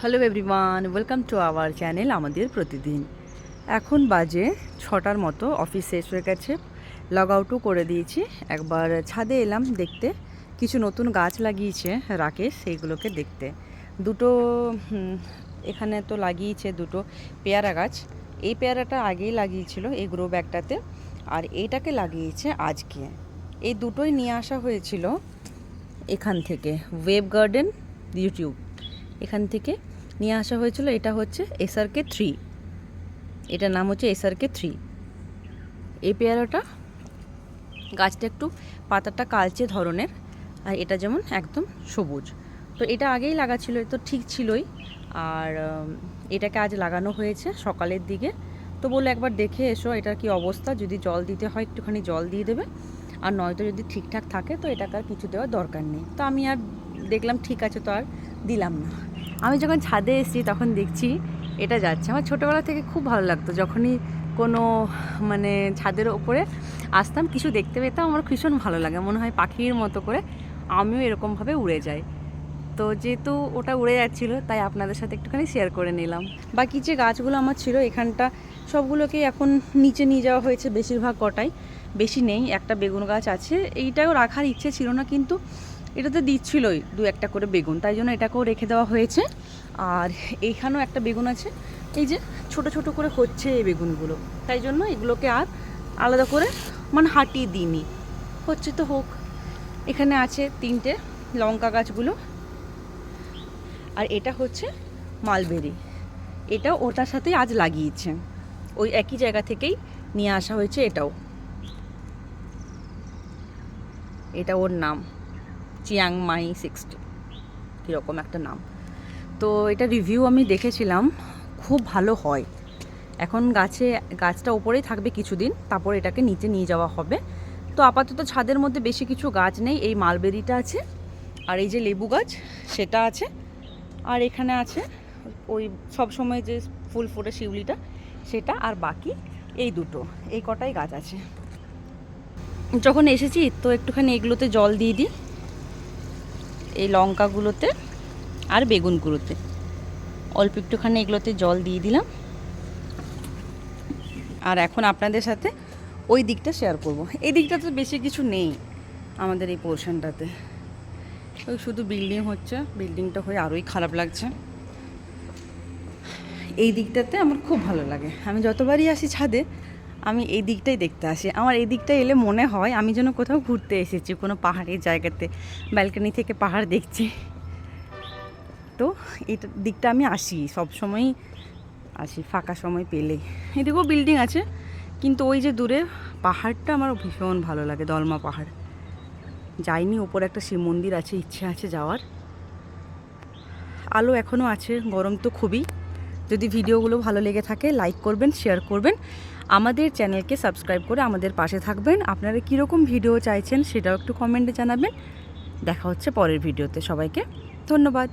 Hello everyone, welcome to our channel আমাদের প্রতিদিন। এখন বাজে 6টার মতো, অফিস শেষ হয়ে গেছে, লগ আউটও করে দিয়েছি। একবার ছাদে এলাম দেখতে, কিছু নতুন গাছ লাগিয়েছে রাকেশ, সেইগুলোকে দেখতে। দুটো এখানে তো লাগিয়েছে দুটো পেয়ারা গাছ। এই পেয়ারাটা আগেই লাগিয়েছিল এই গ্রো ব্যাগটাতে, আর এইটাকে লাগিয়েছে আজকে। এই দুটোই নিয়ে আসা হয়েছিল এখান থেকে, ওয়েব গার্ডেন ইউটিউব, এখান থেকে নিয়ে আসা হয়েছিল। এটা হচ্ছে SRK3, এটার নাম হচ্ছে SRK3। এই পেয়ারাটা গাছটা একটু পাতাটা কালচে ধরনের, আর এটা যেমন একদম সবুজ। তো এটা আগেই লাগা ছিল, তো ঠিক ছিলই। আর এটাকে আজ লাগানো হয়েছে সকালের দিকে। তো বলে একবার দেখে এসো এটার কি অবস্থা, যদি জল দিতে হয় একটুখানি জল দিয়ে দেবে, আর নয়তো যদি ঠিকঠাক থাকে তো এটাকে আর কিছু দেওয়ার দরকার নেই। তো আমি আর দেখলাম ঠিক আছে, তো আর দিলাম না। আমি যখন ছাদে এসেছি তখন দেখছি এটা যাচ্ছে। আমার ছোটোবেলা থেকে খুব ভালো লাগতো, যখনই কোনো মানে ছাদের ওপরে আসতাম কিছু দেখতে পেতাম, আমার ভীষণ ভালো লাগে, মনে হয় পাখির মতো করে আমিও এরকমভাবে উড়ে যাই। তো যেহেতু ওটা উড়ে যাচ্ছিলো তাই আপনাদের সাথে একটুখানি শেয়ার করে নিলাম। বাকি যে গাছগুলো আমার ছিল এখানটা সবগুলোকেই এখন নিচে নিয়ে যাওয়া হয়েছে, বেশিরভাগ কটাই, বেশি নেই। একটা বেগুন গাছ আছে, এইটাও রাখার ইচ্ছে ছিল না, কিন্তু এটাতে দিচ্ছিলই দু একটা করে বেগুন, তাই জন্য এটাকেও রেখে দেওয়া হয়েছে। আর এইখানেও একটা বেগুন আছে, এই যে ছোট ছোট করে হচ্ছে এই বেগুনগুলো, তাই জন্য এগুলোকে আর আলাদা করে মানে হাঁটিয়ে দিইনি, হচ্ছে তো হোক। এখানে আছে 3টে লঙ্কা গাছগুলো, আর এটা হচ্ছে মালবেরি, এটা ওটার সাথে আজ লাগিয়েছে, ওই একই জায়গা থেকেই নিয়ে আসা হয়েছে। এটা ওর নাম চিয়াংমাই 60 কীরকম একটা নাম। তো এটা রিভিউ আমি দেখেছিলাম, খুব ভালো হয়। এখন গাছটা ওপরেই থাকবে কিছুদিন, তারপর এটাকে নিচে নিয়ে যাওয়া হবে। তো আপাতত ছাদের মধ্যে বেশি কিছু গাছ নেই, এই মালবেরিটা আছে, আর এই যে লেবু গাছ সেটা আছে, আর এখানে আছে ওই সব সময় যে ফুল ফোটে শিউলিটা সেটা, আর বাকি এই দুটো, এই কটাই গাছ আছে। যখন এসেছি তো একটুখানি এগুলোতে জল দিয়ে দিই, এই লঙ্কাগুলোতে আর বেগুনগুলোতে অল্প একটুখানি এগুলোতে জল দিয়ে দিলাম। আর এখন আপনাদের সাথে ওই দিকটা শেয়ার করব। এই দিকটা তো বেশি কিছু নেই আমাদের এই পোর্শনটাতে, ওই শুধু বিল্ডিং হচ্ছে, বিল্ডিংটা হয়ে আরোই খারাপ লাগছে। এই দিকটাতে আমার খুব ভালো লাগে, আমি যতবারই আসি ছাদে আমি এই দিকটাই দেখতে আসি। আমার এই দিকটা এলে মনে হয় আমি যেন কোথাও ঘুরতে এসেছি, কোনো পাহাড়ের জায়গাতে, ব্যালকনি থেকে পাহাড় দেখছি। তো এই দিকটা আমি আসি, সব সময়ই আসি ফাঁকা সময় পেলেই। এদিকেও বিল্ডিং আছে, কিন্তু ওই যে দূরে পাহাড়টা আমার ভীষণ ভালো লাগে, দলমা পাহাড়। যাইনি, ওপরে একটা শিব মন্দির আছে, ইচ্ছে আছে যাওয়ার। আলো এখনও আছে, গরম তো খুবই। যদি ভিডিওগুলো ভালো লেগে থাকে লাইক করবেন, শেয়ার করবেন, আমাদের চ্যানেলকে সাবস্ক্রাইব করে আমাদের পাশে থাকবেন। আপনারা কীরকম ভিডিও চাইছেন সেটাও একটু কমেন্টে জানাবেন। দেখা হচ্ছে পরের ভিডিওতে, সবাইকে ধন্যবাদ।